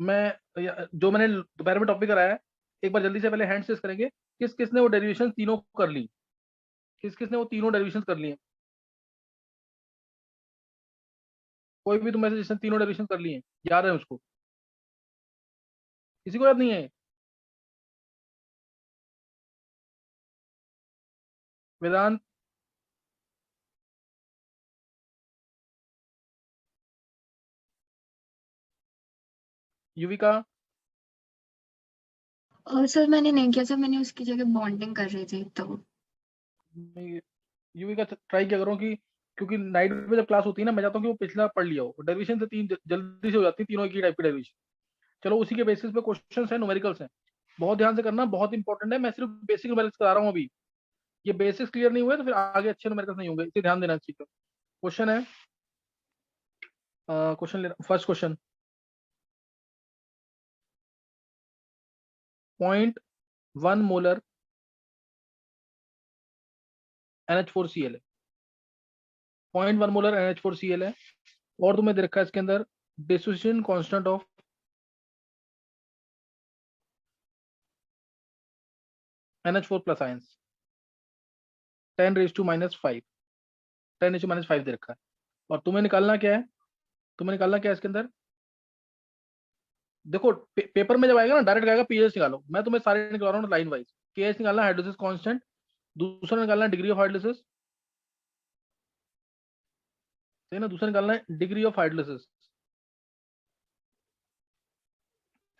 जो मैंने दोपहर में टॉपिक कराया है, एक बार जल्दी से पहले हैंड रेस करेंगे। किस किसने वो डेरिवेशन तीनों कर ली? किस किसने वो तीनों डेरिवेशन कर ली हैं? कोई भी तुम्हें से जिसने तीनों डेरिवेशन कर ली हैं, याद है उसको? किसी को याद नहीं है? वेदांत, युविका? और सर मैंने नहीं किया सर, मैंने उसकी जगह बॉन्डिंग कर रही थी तो। युविका ट्राई किया करो कि, क्योंकि नाइट में जब क्लास होती है ना, मैं चाहता हूँ कि वो पिछला पढ़ लिया हो। डेरिवेशन से तीन जल्दी से हो जाती है, तीनों एक ही टाइप की डेरिवेशन। चलो, उसी के बेसिस पे क्वेश्चन है, न्यूमेरिकल्स हैं। बहुत ध्यान से करना, बहुत इंपॉर्टेंट है। मैं सिर्फ बेसिक न्यूमेरिकल्स करा रहा हूँ अभी। ये बेसिक्स क्लियर नहीं हुए तो फिर आगे अच्छे न्यूमेरिकल्स नहीं होंगे, इसे ध्यान देना चाहिए। क्वेश्चन है, question first question. 0.1 molar NH4Cl है। 0.1 मोलर NH4Cl है। और तुम्हें दे रखा है इसके अंदर dissociation constant of NH4 plus ions 10⁻⁻⁵। 10⁻⁵ दे रखा है। और तुम्हें निकालना क्या है? तुम्हें निकालना क्या है इसके अंदर? देखो, पेपर में जब आएगा ना, डायरेक्ट आएगा पीएच निकालो। मैं तुम्हें सारे निकाल रहा हूँ लाइन वाइज। केएच निकालना, हाइड्रोलिसिस कांस्टेंट। दूसरा निकालना है डिग्री ऑफ हाइड्रोलिसिस, सही ना? दूसरा निकालना है डिग्री ऑफ हाइड्रोलिसिस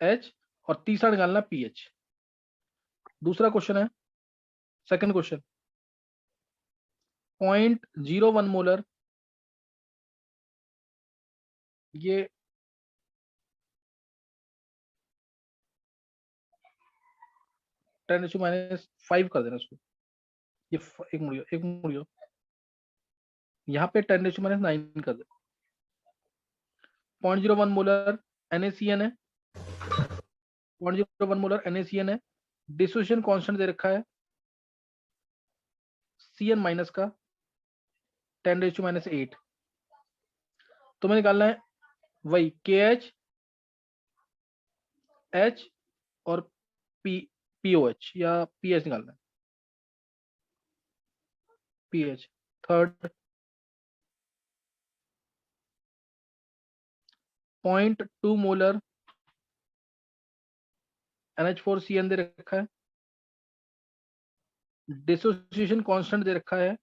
एच। और तीसरा निकालना है पीएच। दूसरा क्वेश्चन है, सेकंड क्वेश्चन। 0.01 मोलर, ये 10⁻⁵ कर देना इसको। ये एक मुड़ियो, एक मुड़ियो, यहाँ पे 10⁻⁹ कर दे। 0.01 मोलर NaCN है। 0.01 मोलर NaCN है। डिसोसिएशन कांस्टेंट दे रखा है CN- का 10⁻⁸। तुम्हें निकालना है वही KH, H और POH या PH निकालना है। PH third. 0.2 मोलर NH4CN दे रखा है। डिसोसिएशन कांस्टेंट दे रखा है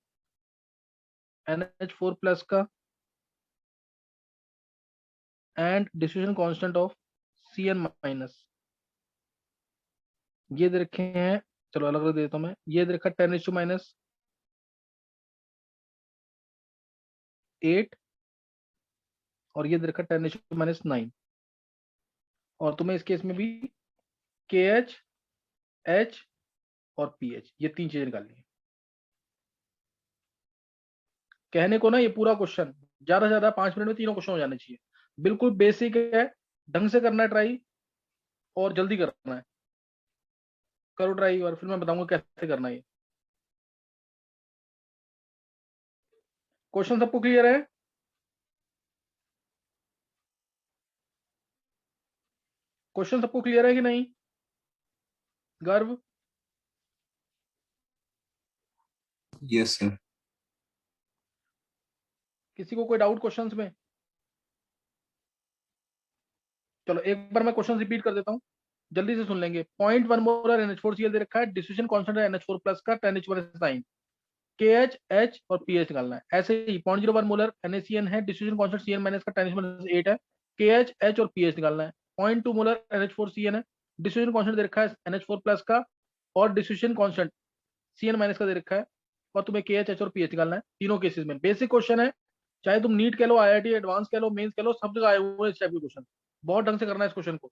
NH4 प्लस का and dissociation constant of CN-। ये दे रखे हैं, चलो अलग अलग दे देता हूं मैं। ये दे रखा है 10⁻⁸ और ये दे रखा है 10⁻⁹। और तुम्हें इस केस में भी KH, H और PH, ये तीन चीजें निकालनी है। कहने को ना, ये पूरा क्वेश्चन ज्यादा से ज्यादा 5 मिनट में तीनों क्वेश्चन हो जाने चाहिए। बिल्कुल बेसिक है, ढंग से करना है ट्राई, और जल्दी करना है। करो ट्राई और फिर मैं बताऊंगा कैसे करना है। क्वेश्चन सबको क्लियर है? क्वेश्चन सबको क्लियर है कि नहीं? गर्व? Yes sir. किसी को कोई डाउट क्वेश्चंस में? चलो एक बार मैं क्वेश्चन रिपीट कर देता हूँ, जल्दी से सुन लेंगे। 0.1 मोलर NH4Cl दे रखा है। डिसोसिएशन कांस्टेंट है NH4 प्लस का 10⁻⁹। KH, H और PH निकालना है। ऐसे ही 0.01 मोलर NaCN है। डिसोसिएशन कांस्टेंट CN- का 10⁻⁸ है। KH, H और PH निकालना है। 0.2 मोलर NH4CN है। डिसोसिएशन कांस्टेंट दे रखा है NH4 प्लस का और डिसोसिएशन कांस्टेंट CN- का दे रखा है। और तुम्हें KH, H और PH निकालना है तीनों केसेस में। बेसिक क्वेश्चन है, चाहे तुम नीट कह लो, IIT एडवांस कह लो, मेंस कह लो, सब जगह आए हुए हैं इस टाइप के क्वेश्चन। बहुत ढंग से करना है इस क्वेश्चन को।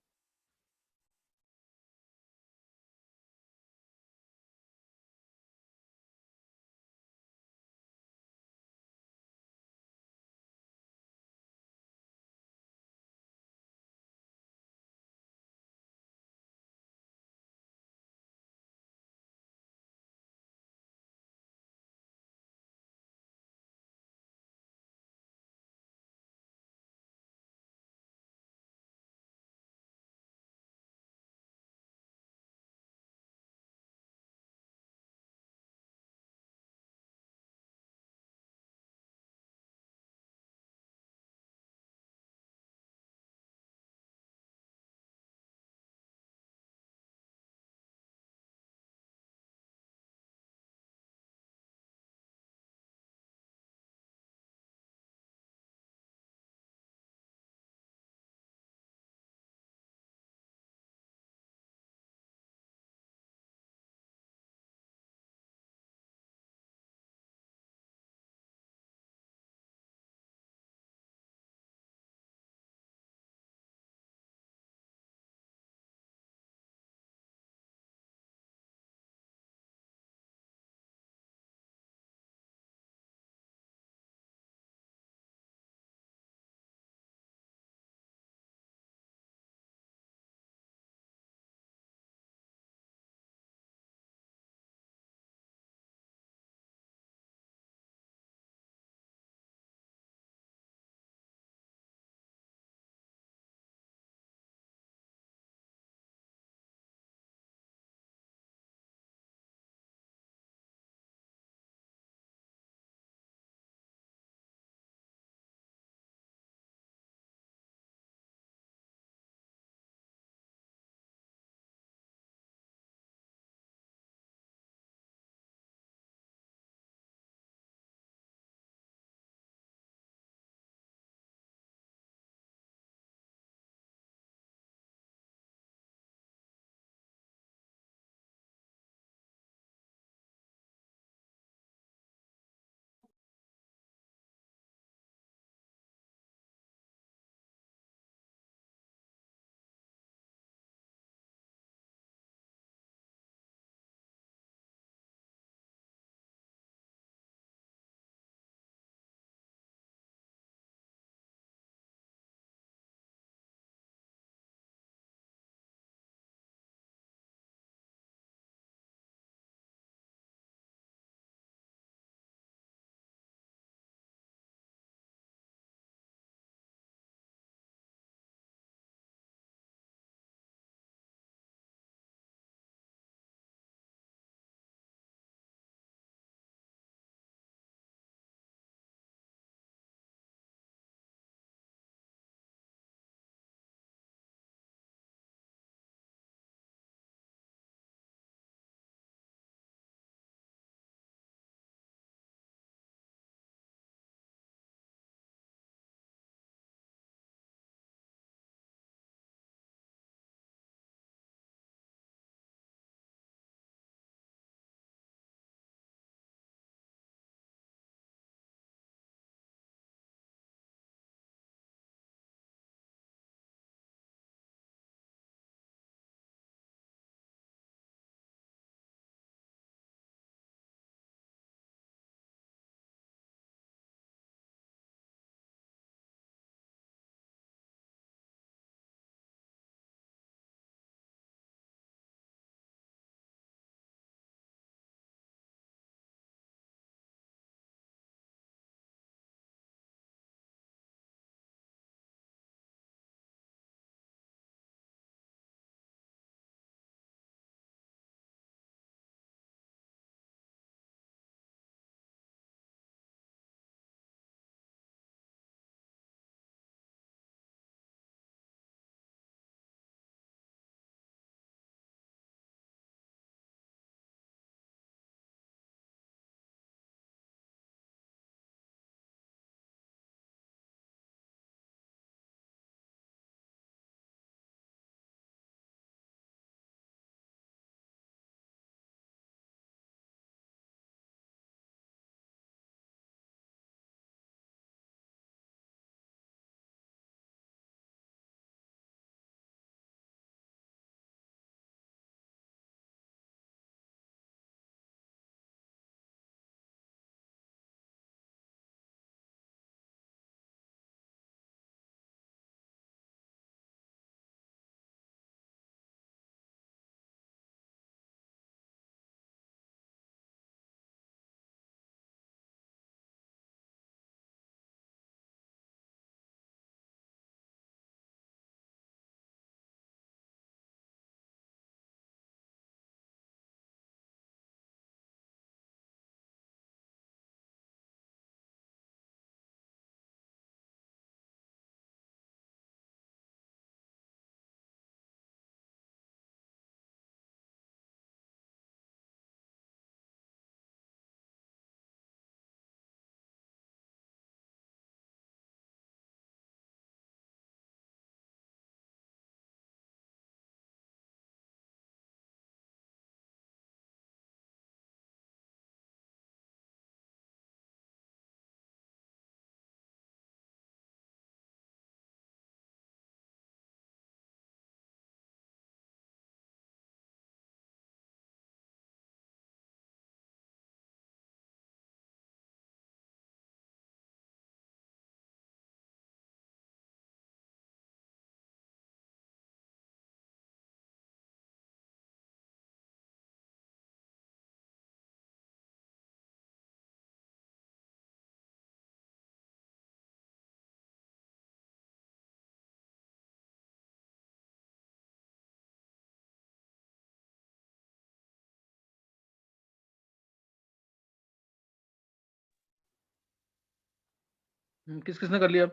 किस किसने कर लिया?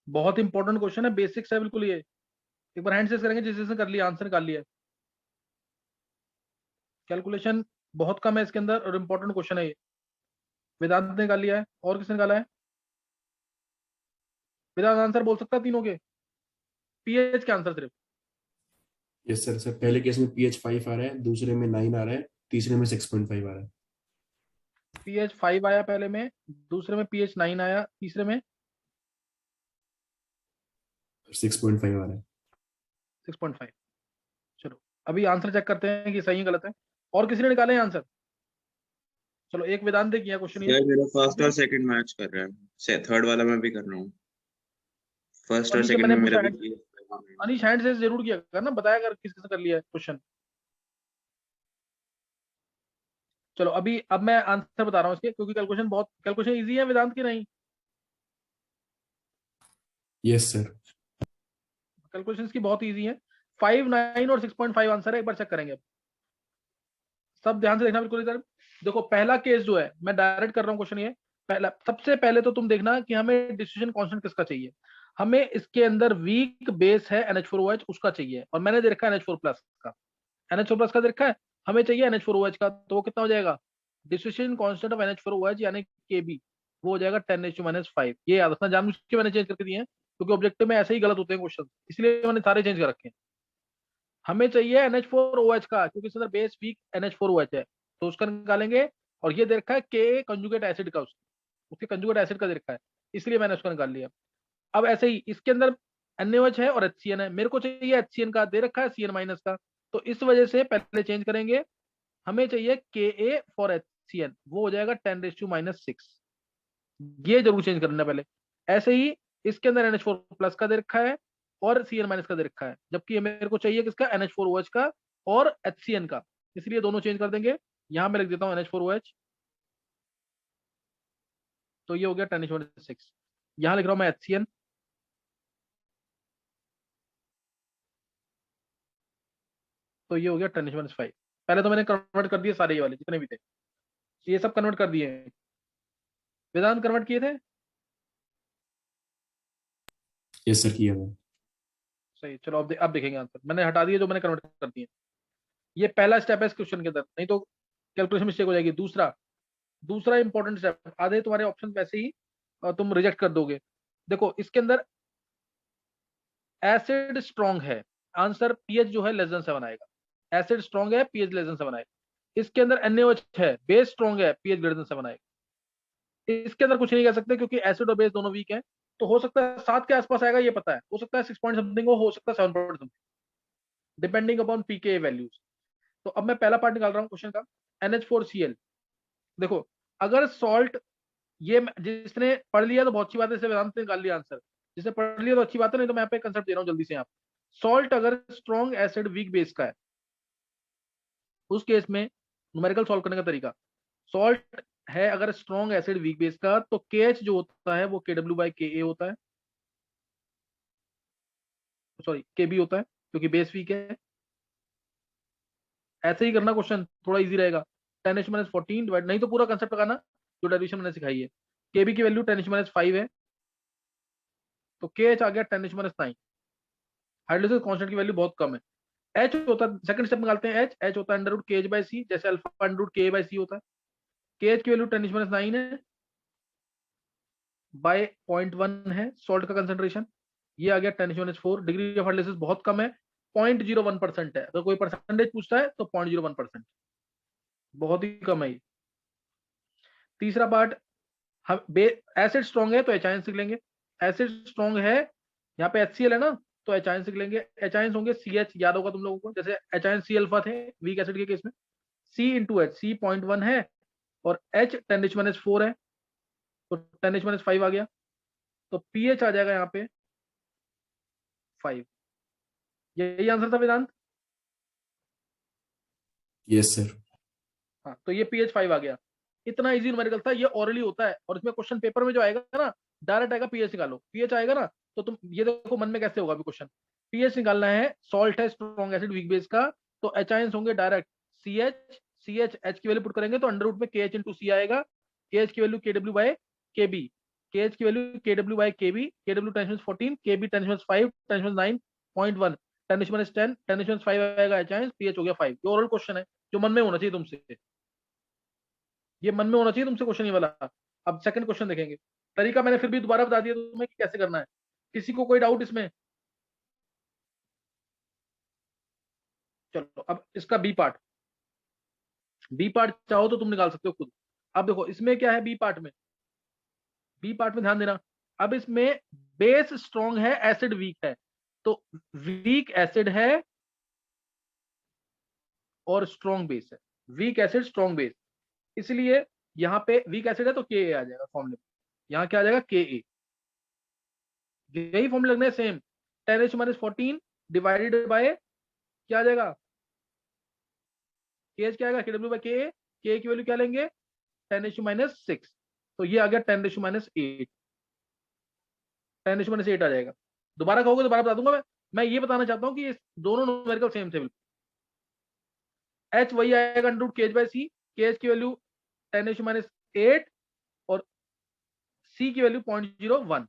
बहुत इंपॉर्टेंट क्वेश्चन है, बेसिक्स है बिल्कुल ये। एक बार हैंड से करेंगे जिस जिसने कर लिया, आंसर निकाल लिया। कैलकुलेशन बहुत कम है इसके अंदर और इंपॉर्टेंट क्वेश्चन है ये। वेदांत ने निकाल लिया है, और किसने निकाला है? वेदांत आंसर बोल सकता है तीनों के? पीएच के आंसर सिर्फ। Yes sir. सर पहले केस में पीएच 5 आ रहा है, दूसरे में 9 आ रहा है, तीसरे में 6.5 आ रहा है। पीएच 5 आया पहले में, दूसरे में पीएच 9 आया, तीसरे में 6.5 आ रहा है। 6.5। चलो अभी आंसर चेक करते हैं कि सही है गलत है। और किसी ने निकाले आंसर? चलो एक वेदांत ने किया क्वेश्चन ये। सर मेरा फर्स्ट अभी और सेकंड मैच कर रहा है, थर्ड वाला मैं भी कर रहा हूँ। फर्स्ट और अनीश, जब सेकंड मैंने में मेरा पूछा भी अनीश हैंड से जरूर किया कर ना, बताया कर किस किसने कर लिया है क्वेश्चन। चलो अभी अब मैं आंसर बता रहा हूँ इसके, क्योंकि कैलकुलेशन इजी है वेदांत की नहीं। Yes sir. कैलकुलेशन की बहुत इजी है। 5, 9 और 6.5 आंसर है, एक बार चेक करेंगे। सब ध्यान से देखना बिल्कुल इधर। देखो पहला केस जो है, मैं डायरेक्ट कर रहा हूँ क्वेश्चन ये। पहला, सबसे पहले तो तुम देखना कि हमें डिस्ट्रीब्यूशन कांस्टेंट किसका चाहिए। हमें इसके अंदर वीक बेस है NH4OH, उसका चाहिए, और मैंने दे रखा है NH4 प्लस का। NH4 प्लस का दे रखा है, हमें चाहिए NH4OH का, तो वो कितना हो जाएगा? डिस्ट्रीब्यूशन कांस्टेंट ऑफ NH4OH यानी KB, वो हो जाएगा 10⁻⁵। ये याद रखना, जानबूझ के मैंने चेंज करके दिए हैं क्योंकि ऑब्जेक्टिव में ऐसे ही गलत होते हैं क्वेश्चन, इसलिए मैंने सारे चेंज कर रखे हैं। हमें चाहिए NH4OH का, क्योंकि इसके अंदर बेस वीक NH4OH है, तो उसका निकालेंगे। और ये दे रखा है के कंजुगेट एसिड का, उसके कंजुगेट एसिड का दे रखा है, इसलिए मैंने उसका निकाल लिया। अब ऐसे ही इसके अंदर NaOH है और HCN है, मेरे को चाहिए HCN का, दे रखा है CN माइनस का, तो इस वजह से पहले चेंज करेंगे। हमें चाहिए Ka फॉर HCN, वो हो जाएगा 10⁻⁶। ये जरूर चेंज करना पहले। ऐसे ही इसके अंदर NH4 प्लस का दे रखा है और CN माइनस का दे रखा है, जबकि ये मेरे को चाहिए किसका? NH4OH का और HCN का, इसलिए दोनों चेंज कर देंगे। यहां मैं लिख देता हूं NH4OH, तो ये हो गया 10⁻⁶। यहां लिख रहा हूं मैं HCN, तो ये हो गया 10⁻⁵। पहले तो मैंने कन्वर्ट कर दिए सारे, ये वाले जितने भी थे ये सब कन्वर्ट कर दिए हैं। वेदांत कन्वर्ट किए थे? यस सर किया था। सही। चलो अब देखेंगे आंसर, मैंने हटा दिए जो मैंने कन्वर्ट कर दिए। ये पहला स्टेप है इस क्वेश्चन के अंदर, नहीं तो कैलकुलेशन मिस्टेक हो जाएगी। दूसरा दूसरा इंपॉर्टेंट स्टेप, आधे तुम्हारे ऑप्शन वैसे ही तुम रिजेक्ट कर दोगे। देखो इसके अंदर एसिड स्ट्रॉन्ग है, आंसर पीएच जो है लेस देन 7 आएगा। एसिड स्ट्रॉन्ग है, पीएच लेस देन 7 आएगा। इसके अंदर NaOH है, बेस स्ट्रॉन्ग है, पीएच ग्रेटर देन 7 आएगा। इसके अंदर कुछ नहीं कह सकते क्योंकि एसिड और बेस दोनों वीक हैं, तो हो सकता है 7 के आसपास आएगा, ये पता है। हो सकता है 6 पॉइंट समथिंग हो सकता है 7 पॉइंट समथिंग, डिपेंडिंग अपॉन पीके वैल्यूज। तो अब मैं पहला पार्ट निकाल रहा हूँ क्वेश्चन का, NH4Cl। देखो अगर सॉल्ट, ये जिसने पढ़ लिया तो बहुत अच्छी बात है, इसे वेदांत ने निकाल लिया आंसर। जिसने पढ़ लिया तो अच्छी बात है, नहीं तो मैं यहाँ पे कंसेप्ट दे रहा हूँ जल्दी से। यहाँ सॉल्ट अगर स्ट्रॉन्ग एसिड वीक बेस का है, उस केस में न्यूमेरिकल सॉल्व करने का तरीका, सॉल्ट है अगर स्ट्रॉन्ग एसिड वीक बेस का, तो KH जो होता है वो KW/Ka होता है, सॉरी KB होता है, क्योंकि बेस वीक है। ऐसे ही करना, क्वेश्चन थोड़ा इजी रहेगा। 10⁻14 डिवाइड, नहीं तो पूरा कंसेप्ट लगाना जो डेरिवेशन मैंने सिखाई है। KB की वैल्यू 10⁻5 है, तो KH आ गया 10⁻9। हाइड्रोलिसिस कांस्टेंट की वैल्यू बहुत कम है। H होता है, सेकंड स्टेप निकालते हैं। H होता है √KH/C, जैसे अल्फा √Ka/C होता है। KH की वैल्यू 10⁻9 है, बाय 0.1 है सॉल्ट का कंसेंट्रेशन, ये आ गया 10⁻4। डिग्री ऑफ हाइड्रोलिसिस बहुत कम है, 0.01% है। अगर कोई परसेंटेज पूछता है तो 0.01%, बहुत ही कम है ये। तीसरा पार्ट, हम एसिड स्ट्रॉन्ग है तो एच आयंस लिख लेंगे। एसिड स्ट्रॉन्ग है, यहाँ पे HCl है ना, तो एच आयंस लिख लेंगे। एच आयंस होंगे CH, याद होगा तुम लोगों को, जैसे एच आयंस C अल्फा थे वीक एसिड के केस में। C इंटू एच, C 0.1 है और H 10⁻4 है, तो 10⁻5 आ गया, तो pH आ जाएगा यहाँ पे 5। यही आंसर था वेदांत? Yes sir. हाँ, तो ये pH 5 आ गया। इतना इजी न्यूमेरिकल था, ये ओरली होता है, और इसमें क्वेश्चन पेपर में जो आएगा ना, डायरेक्ट आएगा pH निकालो। pH आएगा ना, तो तुम ये देखो मन में कैसे होगा अभी क्वेश्चन। pH निकालना है, सॉल्ट है स्ट्रॉन्ग एसिड वीक बेस का, तो एच आयंस होंगे डायरेक्ट CH, H की वैल्यू पुट करेंगे तो अंडर रूट में KH इंटू C आएगा। KH की वैल्यू KW/KB, KH की value KW by KB, KW 10 - 14, KB 10 - 5, 10 - 9.1, 10 - 10, 10 - 5 आएगा चांस, PH हो गया 5। ये ओरल क्वेश्चन है जो मन में होना चाहिए तुमसे, ये मन में होना चाहिए तुमसे क्वेश्चन ये वाला। अब सेकंड क्वेश्चन देखेंगे। तरीका मैंने फिर भी दोबारा बता दिया तुम्हें कि कैसे करना है। किसी को कोई डाउट इसमें? चलो अब इसका बी पार्ट, बी पार्ट चाहो तो तुम निकाल सकते हो खुद। अब देखो इसमें क्या है बी पार्ट में, बी पार्ट में ध्यान देना। अब इसमें बेस स्ट्रॉन्ग है, एसिड वीक है, तो वीक एसिड है और स्ट्रॉन्ग बेस है, वीक एसिड स्ट्रॉन्ग बेस। इसलिए यहाँ पे वीक एसिड है तो के आ जाएगा फॉर्मूले, यहाँ क्या आ जाएगा के। यही फॉर्मूले लगने सेम, 10H - 14 डिवाइडेड बाय क्या आ जाएगा, के क्या आएगा, KW बाय के की वैल्यू क्या लेंगे 10H - 6, तो ये आ गया 10H - 8, 10H - 8 आ जाएगा। दोबारा कहोगे दोबारा बता दूंगा मैं ये बताना चाहता हूँ कि ये दोनों न्यूमेरिकल सेम थे। H वही आएगा √KH/C, KH की वैल्यू 10H - 8 और C की वैल्यू 0.01,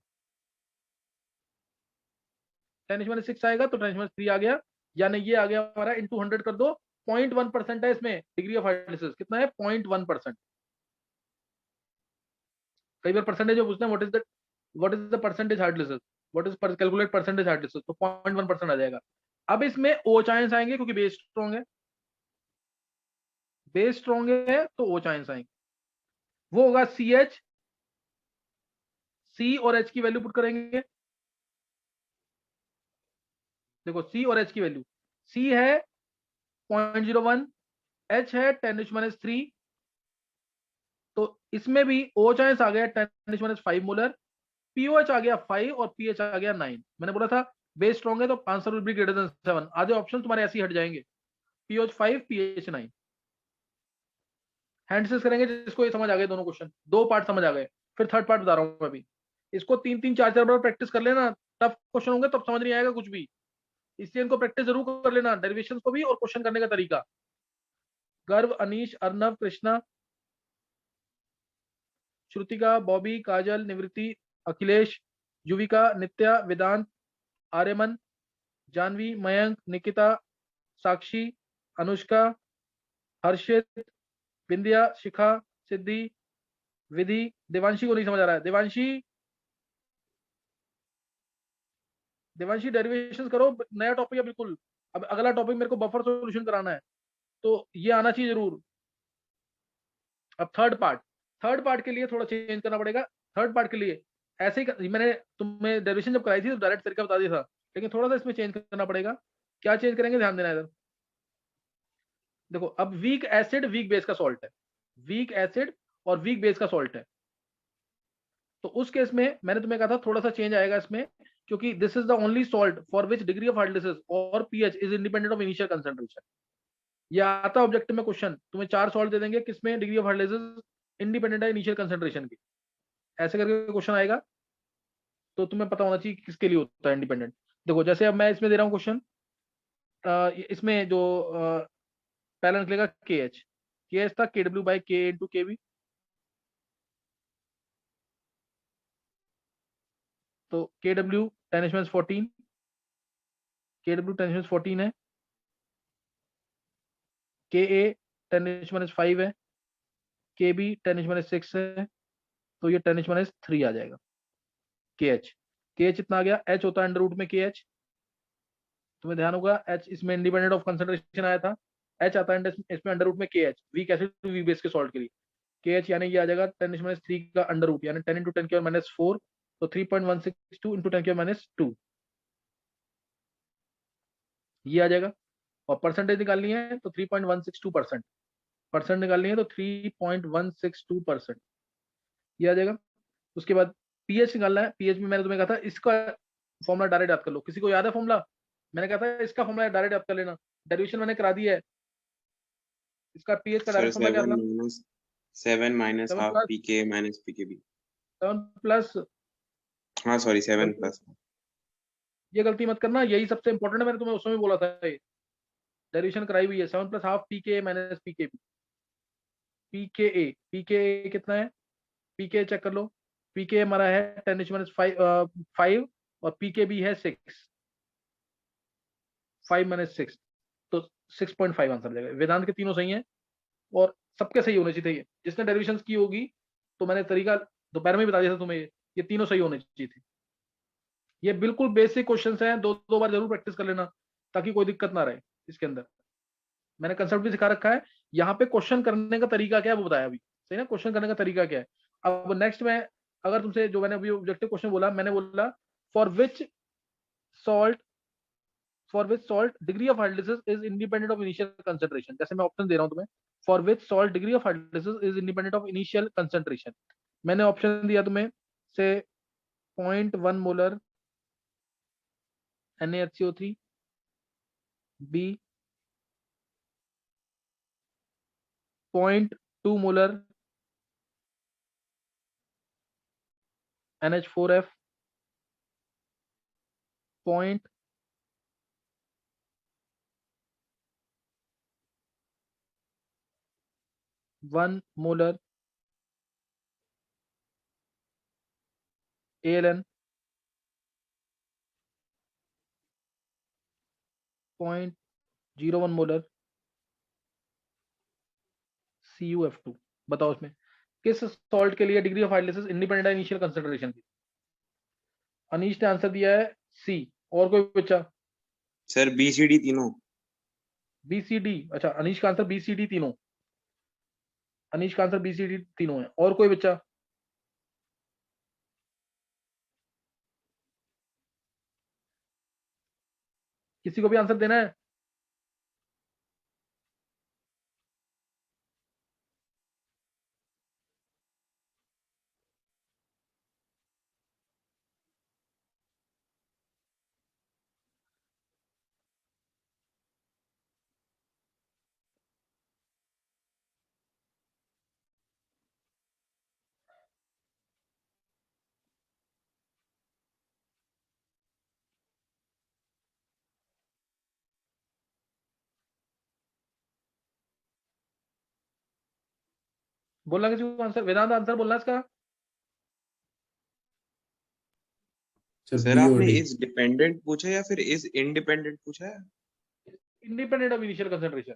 10H - 6 आएगा तो 10H - 3 आ गया, यानी ये आ गया हमारा इंटू 100 कर दो, 0.1% है इसमें डिग्री ऑफ हार्डनेस। कितना है 0.1%। कई बार परसेंटेज में पूछते हैं what is the percentage hardness, what is calculate percentage hardness, तो 0.1% आ जाएगा। अब इसमें O चाइंस आएंगे क्योंकि बेस स्ट्रॉन्ग है, बेस स्ट्रॉन्ग है तो O चाइंस आएंगे, वो होगा CH, C और H की वैल्यू पुट करेंगे। देखो C और H की वैल्यू, C है 0.01, H है 10H - 3, तो इसमें भी O चाइंस आ गया 10H - 5 मोलर, POH आ गया 5 और PH आ गया 9। मैंने बोला था बेस स्ट्रॉन्ग है तो answer will be greater than 7, आधे ऑप्शन तुम्हारे ऐसे ही हट जाएंगे, POH 5 PH 9। हैंडसेस करेंगे जिसको ये समझ आ गए, दोनों क्वेश्चन दो पार्ट समझ आ गए, फिर थर्ड पार्ट बता रहा हूँ अभी। इसको 3-3 4-4 बार प्रैक्टिस कर लेना, टफ क्वेश्चन होंगे तब समझ नहीं आएगा कुछ भी, इसलिए इनको प्रैक्टिस जरूर कर लेना, डेरिवेशंस को भी और क्वेश्चन करने का तरीका। गर्व, अनीश, अर्नव, कृष्णा, श्रुतिका, बॉबी, काजल, निवृत्ति, अखिलेश, युविका, नित्या, वेदांत, आर्यमन, जानवी, मयंक, निकिता, साक्षी, अनुष्का, हर्षित, बिंदिया, शिखा, सिद्धि, विधि। देवांशी को नहीं समझ आ रहा है, देवांशी, देवांशी डेरिवेशंस करो, नया टॉपिक है बिल्कुल। अब अगला टॉपिक मेरे को बफर सॉल्यूशन कराना है, तो ये आना चाहिए जरूर। अब थर्ड पार्ट के लिए थोड़ा चेंज करना पड़ेगा। थर्ड पार्ट के लिए ऐसे ही मैंने तुम्हें डेरिवेशन जब कराई थी तो डायरेक्ट तरीका बता दिया था, लेकिन थोड़ा सा इसमें चेंज करना पड़ेगा। क्या चेंज करेंगे ध्यान देना इधर। देखो अब वीक एसिड वीक बेस का सॉल्ट है, वीक एसिड और वीक बेस का सॉल्ट है, तो उस केस में मैंने तुम्हें कहा था थोड़ा सा चेंज आएगा इसमें, क्योंकि this is the only salt for which degree of hardness और pH is independent of initial concentration. ये आता ऑब्जेक्टिव में क्वेश्चन, तुम्हें 4 सॉल्ट दे देंगे किसमें डिग्री ऑफ हार्डनेस इंडिपेंडेंट है इनिशियल कंसंट्रेशन की, ऐसे करके क्वेश्चन आएगा, तो तुम्हें पता होना चाहिए किसके लिए होता है इंडिपेंडेंट। देखो जैसे अब मैं इसमें दे रहा हूँ क्वेश्चन, इसमें जो पहला निकलेगा के एच था KW बाई के इंटू KB, तो KW 10H - 14, KW 10H - 14 है, KA 10H - 5 है, KB 10H - 6 है, तो ये 10H - 3 आ जाएगा। KH इतना आ गया, H होता है अंडर रूट में KH, तुम्हें ध्यान होगा H इसमें इंडिपेंडेंट ऑफ कंसंट्रेशन आया था, H आता है इसमें अंडर रूट में KH, weak acid weak base के सॉल्ट के लिए KH, यानी ये आ जाएगा 10H - 3 का अंडर रूट, यानी 10 × 10⁻⁴, तो 3.162 × 10⁻², ये आ जाएगा। और परसेंटेज निकालनी है तो 3.162%, परसेंट निकालनी है तो 3.162%, ये आ जाएगा। उसके बाद पीएच निकालना है, पीएच में मैंने तुम्हें कहा था इसका फॉर्मूला डायरेक्ट याद कर लो, किसी को याद है फॉर्मूला? मैंने कहा था इसका फॉर्मूला डायरेक्ट याद कर लेना, डेरिवेशन मैंने करा दी है, इसका पीएच का सर डायरेक्ट फॉर्मूला क्या था? 7 minus 7 half plus pk minus pkb। 7 plus, हाँ सॉरी 7 प्लस, ये गलती मत करना, यही सबसे इंपॉर्टेंट है, मैंने तुम्हें उस समय बोला था, ये डेरिवेशन कराई हुई है। 7 प्लस हाफ पीके माइनस पीके, पीके कितना है, पीके चेक कर लो, पीके हमारा है 10⁻⁵ और पीके भी है 6, 5 - 6 तो 6.5 आंसर देगा। वेदांत के तीनों सही हैं और सबके सही होने चाहिए। जिसने डेरिवेशंस की होगी तो मैंने तरीका दोपहर में बता दिया था तुम्हें, ये तीनों सही होने चाहिए थे। ये बिल्कुल बेसिक क्वेश्चंस हैं, दो बार जरूर प्रैक्टिस कर लेना ताकि कोई दिक्कत ना रहे इसके अंदर। मैंने कंसेप्ट भी सिखा रखा है, यहाँ पे क्वेश्चन करने का तरीका क्या है वो बताया अभी, सही ना, क्वेश्चन करने का तरीका क्या है। अब नेक्स्ट में अगर तुमसे जो मैंने अभी ऑब्जेक्टिव क्वेश्चन बोला, मैंने बोला for which salt degree of hydrolysis is independent of initial concentration. जैसे मैं ऑप्शन दे रहा हूं तुम्हें, for which salt degree of hydrolysis is independent of initial concentration. मैंने ऑप्शन दिया तुम्हें से 0.1 molar NaHCO3, B 0.2 molar NH4F, 0.1 molar ALN, 0.01 molar CuF2। बताओ इसमें किस सॉल्ट के लिए डिग्री ऑफ हाइड्रोलिसिस इंडिपेंडेंट है इनिशियल कंसंट्रेशन की। अनीश ने आंसर दिया है सी, और कोई बच्चा? सर BCD तीनों। BCD, अच्छा अनीश का आंसर BCD तीनों, अनीश का आंसर BCD तीनों है। और कोई बच्चा? किसी को भी आंसर देना है? बोलना किसी को आंसर? वेदांत आंसर बोलना इसका? सर सर बी और आपने डी। इज डिपेंडेंट पूछा या फिर इज इंडिपेंडेंट पूछा है? Independent of initial concentration.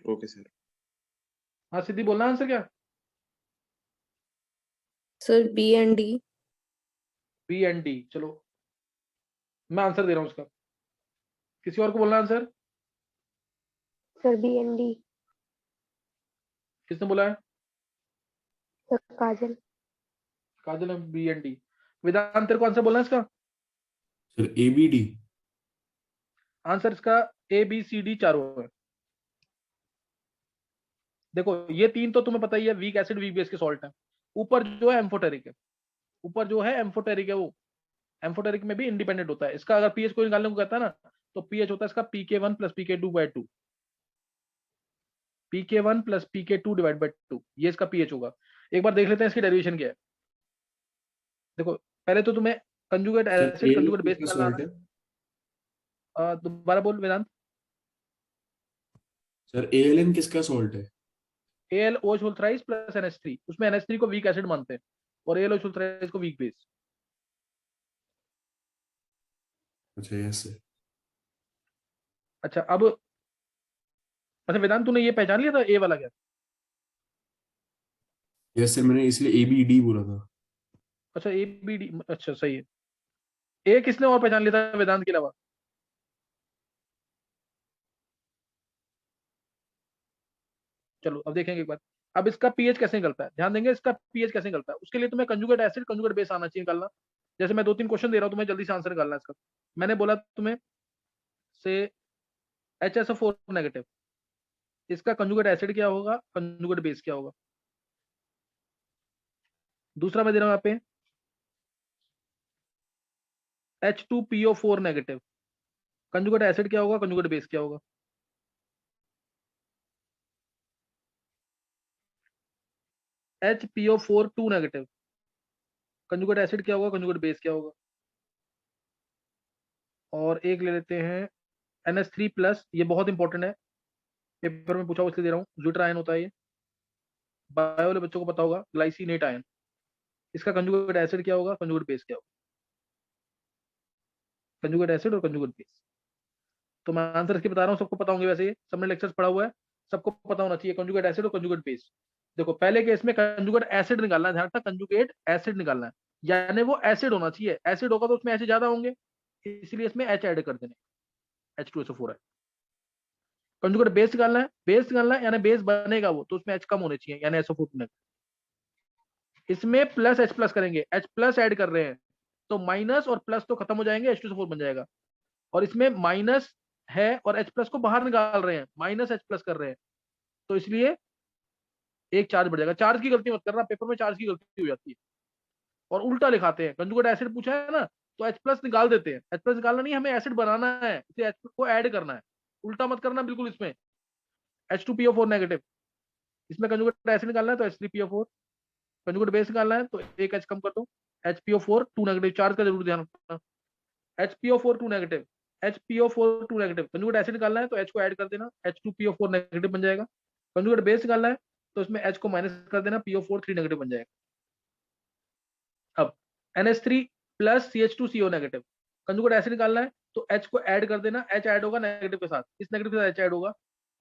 Okay sir. हाँ सिद्धि, बोलना आंसर क्या? Sir B and D. B and D, चलो मैं आंसर दे रहा हूं उसका। किसी और को बोलना answer? Sir B and D. किसने बोला है? सर काजल। काजल है बी एंड डी। वेदांत तेरे को आंसर बोलना है इसका? Sir A B D. Answer इसका ABCD चारों है। देखो ये तीन तो तुम्हें पता ही है, वीक एसिड वीक बेस के सॉल्ट है। ऊपर जो है एम्फोटेरिक है, ऊपर जो है एम्फोटेरिक है, वो एम्फोटेरिक में भी इंडिपेंडेंट होता है। इसका अगर पीएच को निकालने को कहता है ना, तो पीएच होता है इसका PK1 + PK2/2, PK1 + PK2/2, ये इसका पीएच होगा। एक बार देख लेते हैं इसकी डेरिवेशन क्या है। देखो पहले तो तुम्हें conjugate sir acid conjugate base किसका निकालना सॉल्ट आना है? है। दोबारा बोल वेदांत। सर ALN किसका सॉल्ट है? AlOH थ्राइस + NH3, उसमें NH3 को वीक एसिड मानते हैं और AlOH थ्राइस को वीक बेस। अच्छा यस सर। अच्छा अब, अच्छा वेदांत तूने ये पहचान लिया था ए वाला क्या? यस सर, मैंने इसलिए ABD बोला था। अच्छा ABD, अच्छा सही है। ए किसने और पहचान लिया था वेदांत के अलावा? चलो अब देखेंगे एक बार। अब इसका पीएच कैसे निकलता है, ध्यान देंगे इसका पीएच कैसे निकलता है। उसके लिए तुम्हें कंजुगेट एसिड कंजुगेट बेस आना चाहिए निकालना। जैसे मैं 2-3 क्वेश्चन दे रहा हूँ, तुम्हें जल्दी से आंसर निकालना है इसका। मैंने बोला तुम्हें से HSO4 नेगेटिव, इसका कंजुगेट एसिड क्या होगा, कंजुगेट बेस क्या होगा। दूसरा मैं दे रहा हूँ यहाँ पे H2PO4 नेगेटिव, कंजुगेट एसिड क्या होगा, कंजुगेट बेस क्या होगा। HPO4 नेगेटिव, कंजुगेट एसिड क्या होगा, कंजुगेट बेस क्या होगा। और एक ले लेते हैं NH3+, ये बहुत इंपॉर्टेंट है, पेपर में पूछा हुआ इसलिए दे रहा हूँ। ज्यूटर आयन होता है ये, बायो वाले बच्चों को पता होगा, ग्लाइसिनेट आयन। इसका कंजुगेट एसिड क्या होगा, कंजुगेट बेस क्या होगा, कंजुगेट एसिड और कंजुगेट बेस। तो मैं आंसर इसके बता रहा हूँ, सबको पता होंगे वैसे, ये सबने लेक्चर्स पढ़ा हुआ है, सबको पता होना चाहिए कंजुगेट एसिड और कंजुगेट बेस। देखो पहले केस में कंजुगेट एसिड निकालना है, ध्यान रखना कंजुगेट एसिड निकालना है, यानी वो एसिड होना चाहिए, एसिड होगा तो उसमें एच ज्यादा होंगे, इसलिए इसमें एच ऐड कर देने, H2SO4 है। कंजुगेट बेस निकालना है, बेस निकालना है यानी बेस बनेगा वो, तो उसमें एच कम होने चाहिए यानी SO4 बनेगा। इसमें प्लस एच प्लस करेंगे, एच प्लस ऐड कर रहे हैं तो माइनस और प्लस तो खत्म हो जाएंगे, H2SO4 बन जाएगा। और इसमें माइनस है और एच प्लस को बाहर निकाल रहे हैं, माइनस एच प्लस कर रहे हैं, तो इसलिए एक चार्ज बढ़ जाएगा। चार्ज की गलती मत करना, पेपर में चार्ज की गलती हो जाती है और उल्टा लिखाते हैं। कंजुगेट एसिड पूछा है ना तो एच प्लस निकाल देते हैं, एच प्लस निकालना नहीं, हमें एसिड बनाना है, इसे एच को ऐड करना है, उल्टा मत करना बिल्कुल। इसमें H2PO4 नेगेटिव, इसमें कंजुगेट एसिड निकालना है तो H3PO4, कंजुगेट बेस निकालना है तो एक एच कम कर दो, HPO4 2 नेगेटिव, चार्ज का जरूर ध्यान रखना, HPO4 2 negative, HPO4 2 negative. Conjugate acid निकालना है तो H को ऐड कर देना, H2PO4 नेगेटिव बन जाएगा। कंजुगेट बेस निकालना है तो इसमें H को माइनस कर देना, PO4 3 नेगेटिव बन जाएगा। अब NH3 plus CH2CO negative, conjugate acid निकालना है तो H को ऐड कर देना, H ऐड होगा नेगेटिव के साथ, इस नेगेटिव के साथ H ऐड होगा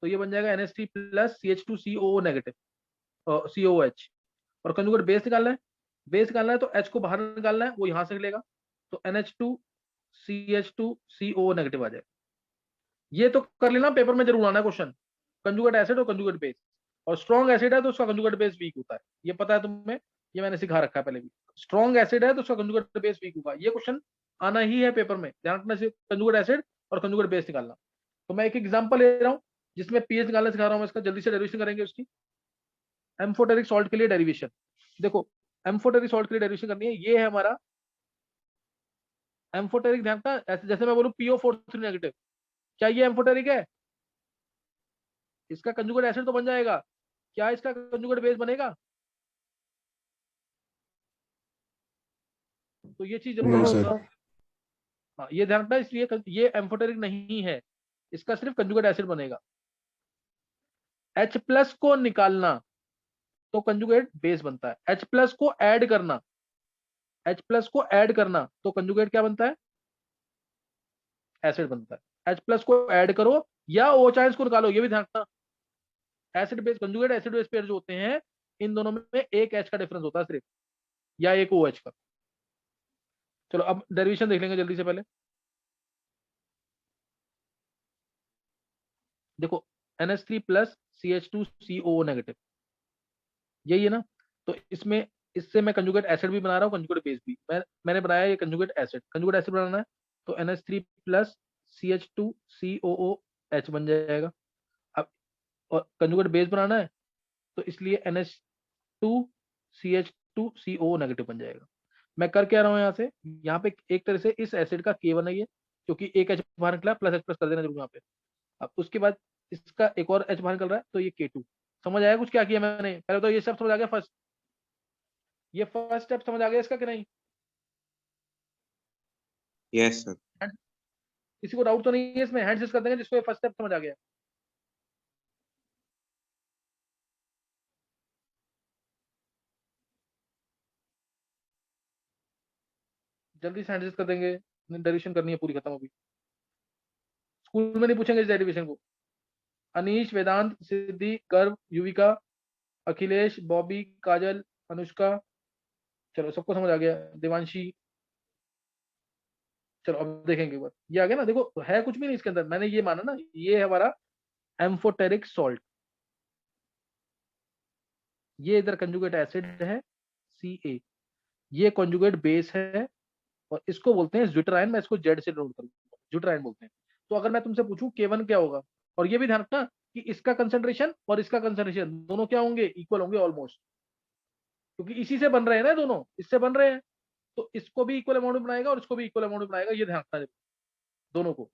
तो ये बन जाएगा NH3 plus CH2COO negative, COOH। और कंजुगेट बेस निकालना है, बेस निकालना है तो H को बाहर निकालना है, वो यहां से निकलेगा तो NH2 CH2CO नेगेटिव आ जाएगा। ये तो कर लेना, पेपर में जरूर आना है क्वेश्चन, कंजुगेट एसिड और कंजुगेट बेस। और स्ट्रॉन्ग एसिड है तो उसका कंजुगेट बेस वीक होता है, ये पता है तुम्हें, ये मैंने सिखा रखा है पहले भी। स्ट्रॉन्ग एसिड है तो उसका कंजुगेट बेस वीक होगा, ये क्वेश्चन आना ही है पेपर में, ध्यान रखना, सिर्फ कंजुगेट एसिड और कंजुगेट बेस निकालना। तो मैं एक एग्जांपल ले रहा हूँ जिसमें पीएच निकालना सिखा रहा हूँ मैं इसका, जल्दी से डेरिवेशन करेंगे उसकी। एम्फोटेरिक सॉल्ट के लिए डेरिवेशन देखो, एम्फोटेरिक सॉल्ट के लिए डेरिवेशन करनी है, ये है हमारा एम्फोटेरिक। ध्यान रखना, ऐसे जैसे मैं बोलूं PO4 नेगेटिव, क्या ये एम्फोटेरिक है? इसका कंजुगेट एसिड तो बन जाएगा, क्या इसका कंजुगेट बेस बनेगा? तो ये चीज जरूर नहीं ध्यान सर। रखना। हाँ ये ध्यान रखना, इसलिए ये एम्फोटेरिक नहीं है, इसका सिर्फ कंजुगेट एसिड बनेगा। H प्लस को निकालना तो कंजुगेट बेस बनता है, H प्लस को ऐड करना, H प्लस को ऐड करना तो कंजुगेट क्या बनता है, एसिड बनता है। H प्लस को ऐड करो या OH को निकालो, ये भी ध्यान रखना। Acid base conjugate acid base pair जो होते हैं, इन दोनों में एक H का डिफरेंस होता है सिर्फ, या एक OH का। चलो अब डेरिवेशन देख लेंगे जल्दी से। पहले देखो NH3 प्लस CH2COO नेगेटिव, यही है ना। तो इसमें, इससे मैं कंजुगेट एसिड भी बना रहा हूँ, कंजुगेट बेस भी मैंने बनाया ये कंजुगेट एसिड। कंजुगेट एसिड बनाना है तो NH3 प्लस CH2COOH बन जाएगा। अब और कंजुगेट बेस बनाना है तो इसलिए NH2CH2CO नेगेटिव बन जाएगा। मैं कर क्या रहा हूँ यहाँ से, यहाँ पे एक तरह से इस एसिड का K1 है ये, क्योंकि एक H बाहर निकला, प्लस H प्लस कर देना जरूर यहाँ पे। अब उसके बाद इसका एक और H बाहर निकल रहा है तो ये K2। समझ आया कुछ क्या किया मैंने? पहले तो ये स्टेप समझ आ गया, फर्स्ट ये फर्स्ट स्टेप समझ आ गया इसका कि नहीं? Yes sir. किसी को डाउट तो नहीं है इसमें? हैंड रेज कर देंगे जिसको ये फर्स्ट स्टेप समझ आ गया। जल्दी से हैंड रेज कर देंगे, डेरिवेशन करनी है पूरी खत्म अभी, स्कूल में नहीं पूछेंगे इस डेरिवेशन को। अनीश, वेदांत, सिद्धि, गर्व, युविका, अखिलेश, बॉबी, काजल, अनुष्का, चलो सबको समझ आ गया, देवांशी। चलो अब देखेंगे एक बार, ये आ गया ना। देखो है कुछ भी नहीं इसके अंदर, मैंने ये माना ना, ये है हमारा एम्फोटेरिक सॉल्ट, ये इधर कंजुगेट एसिड है Ca, ये कंजुगेट बेस है और इसको बोलते हैं ज्यूटराइन। मैं इसको जेड से नोट करूंगा, ज्यूटराइन बोलते हैं। तो अगर मैं तुमसे पूछूं K1 क्या होगा, और ये भी ध्यान रखना कि इसका कंसंट्रेशन और इसका कंसंट्रेशन दोनों क्या होंगे, इक्वल होंगे ऑलमोस्ट, क्योंकि इसी से बन रहे हैं ना, दोनों इससे बन रहे हैं, तो इसको भी इक्वल अमाउंट में बनाएगा और इसको भी इक्वल अमाउंट में बनाएगा, ये ध्यान रखना दोनों को,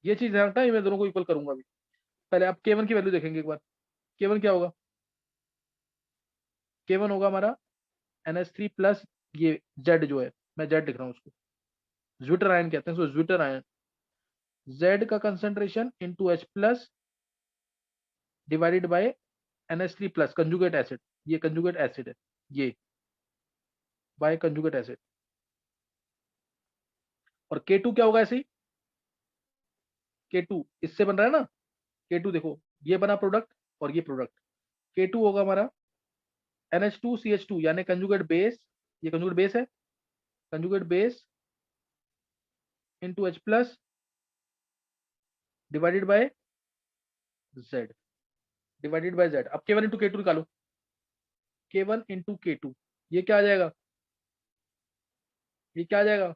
ये चीज ध्यान रखना, मैं दोनों को इक्वल करूंगा अभी। पहले आप K1 की वैल्यू देखेंगे एक बार। K1 क्या होगा? K1 होगा हमारा NH3 प्लस ये Z जो है, मैं Z लिख रहा हूँ उसको, ज्यूटर आयन कहते हैं उसको, ज्यूटर आयन। Z का concentration into H plus divided by NH3 plus conjugate acid, ये कंजुगेट एसिड है ये। By conjugate acid. और K2 क्या होगा ऐसे ही, K2 इससे बन रहा है ना, K2 देखो ये बना प्रोडक्ट और ये प्रोडक्ट, K2 होगा हमारा NH2CH2 यानी कंजुगेट बेस, ये कंजुगेट बेस है, conjugate base into H plus divided bye Z, divided by Z। अब K1 इंटू K2 निकालो, K1 इंटू K2 ये क्या आ जाएगा, ये क्या आ जाएगा,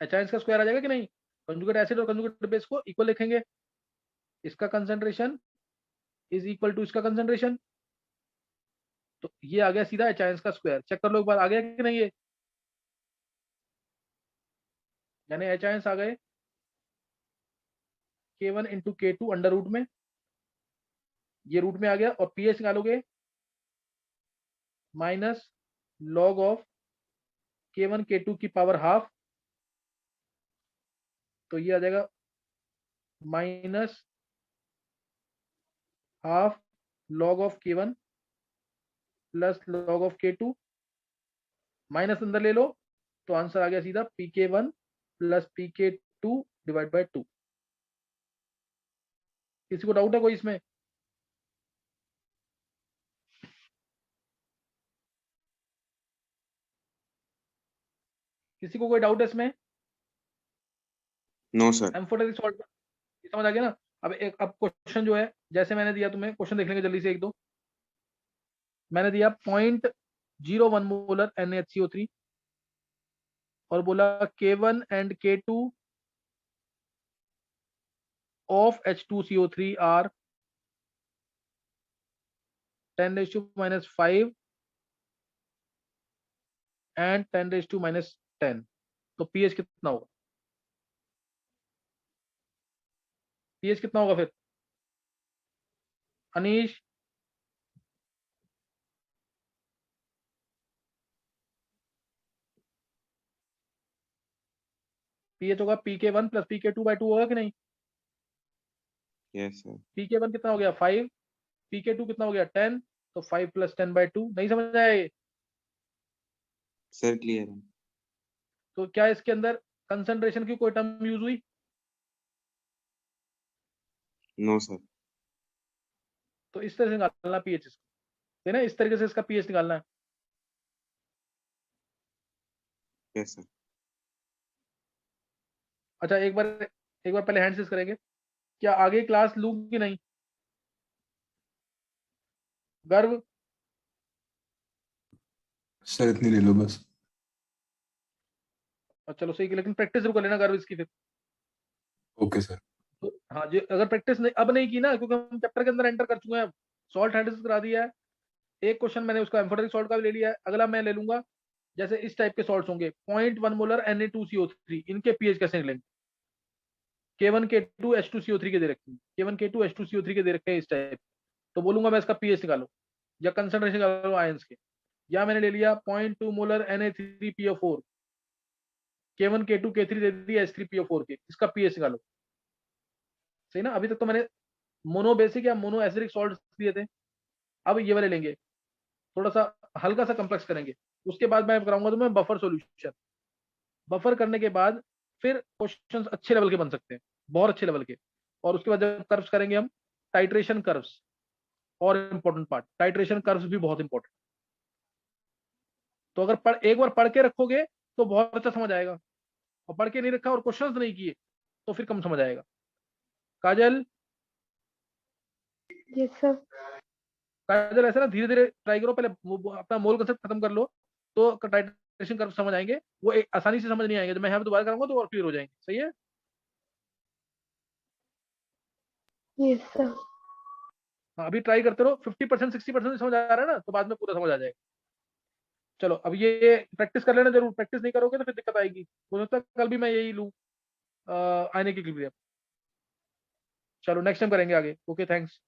HIS का स्क्वायर आ जाएगा कि नहीं। कंजुगेट एसिड और कंजुगेट बेस को इक्वल लिखेंगे, इसका कंसंट्रेशन इज इक्वल टू इसका कंसंट्रेशन, तो ये आ गया सीधा HIS का स्क्वायर। चेक कर लो एक बार आ गया कि नहीं ये, यानी HIS आ गए K1 into K2 under root में, ये रूट में आ गया, और पीएच निकालोगे minus log of K1 K2 की पावर हाफ, तो ये आ जाएगा minus half log of K1 plus log of K2, minus अंदर ले लो तो आंसर आ गया सीधा PK1 plus PK2 divide by 2। किसी को डाउट है कोई इसमें? किसी को कोई डाउट है इसमें? No sir. एम्फोटेरिक सॉल्ट समझ आ गया ना। अब क्वेश्चन जो है जैसे मैंने दिया, तुम्हें क्वेश्चन देख लेंगे जल्दी से एक दो। मैंने दिया 0.01 मोलर NaHCO3 और बोला K1 and K2 of H2CO3 are 10⁻⁻5 and 10⁻⁻10, तो pH कितना होगा, pH कितना होगा फिर अनीश? pH होगा PK1 प्लस PK2/2 होगा कि नहीं। Yes sir. PK1 कितना हो गया 5, PK2 कितना हो गया 10, तो 5 प्लस 10/2। नहीं समझ आया ये? सर क्लियर है। तो क्या इसके अंदर कंसंट्रेशन की कोई टर्म यूज हुई? No sir. तो इस तरह से निकालना पीएच इसको, है ना, इस तरीके से इसका पीएच निकालना है। Yes sir. अच्छा एक बार पहले हैंड सीज करेंगे, क्या आगे क्लास लूं कि नहीं? गर्व सर इतनी ले लो बस। चलो सही, लेकिन प्रैक्टिस जरूर कर लेना गर्व इसकी फिर। Okay sir. तो हाँ जी, अगर प्रैक्टिस नहीं अब नहीं की ना, क्योंकि हम चैप्टर के अंदर एंटर कर चुके हैं, सॉल्ट हैंड करा दिया है, एक क्वेश्चन मैंने उसका एम्फोटेरिक सॉल्ट का भी ले लिया है, अगला मैं ले लूंगा जैसे इस टाइप के सॉल्ट्स होंगे 0.1 मोलर Na2CO3, इनके पीएच कैसे निकलेंगे। K1 K2 H2CO3 के दे रखे हैं, K1 K2 H2CO3 के दे रखे हैं इस टाइप, तो बोलूंगा मैं इसका पीएच निकालो या कंसंट्रेशन निकालो आयंस के। या मैंने ले लिया 0.2 molar Na3PO4, K1 K2 K3 दे दिया H3PO4 के, इसका पीएच निकालो। सही ना, अभी तक तो मैंने मोनो बेसिक या मोनो एसिडिक सॉल्ट दिए थे, अब ये वाले लेंगे, थोड़ा सा हल्का सा कम्प्लेक्स करेंगे, उसके बाद मैं कराऊंगा तुम्हें बफर सॉल्यूशन। बफर करने के बाद फिर क्वेश्चंस अच्छे लेवल के बन सकते हैं, बहुत अच्छे लेवल के। और उसके बाद जब कर्व्स करेंगे हम, टाइट्रेशन कर्व्स, और इंपॉर्टेंट पार्ट, टाइट्रेशन कर्व्स भी बहुत इंपॉर्टेंट। तो अगर एक बार पढ़ के रखोगे तो बहुत अच्छा समझ आएगा, और पढ़ के नहीं रखा और क्वेश्चंस नहीं किए तो फिर कम समझ आएगा। काजल, यस सर। काजल ऐसा ना धीरे धीरे ट्राई करो, पहले अपना मोल कंसेप्ट खत्म कर लो तो टाइट्रेशन कर्व समझ आएंगे, वो आसानी से समझ नहीं आएंगे, जब मैं यहाँ पे दोबारा करूंगा तो और क्लियर हो जाएंगे। सही है? Yes sir. हाँ, अभी ट्राई करते रहो, 50% 60% समझ आ रहा है ना, तो बाद में पूरा समझ आ जाएगा। चलो अब ये प्रैक्टिस कर लेना जरूर, प्रैक्टिस नहीं करोगे तो फिर दिक्कत आएगी। हो सकता है कल भी मैं यही लूँ आने की क्लियर। चलो नेक्स्ट टाइम करेंगे आगे। Okay thanks.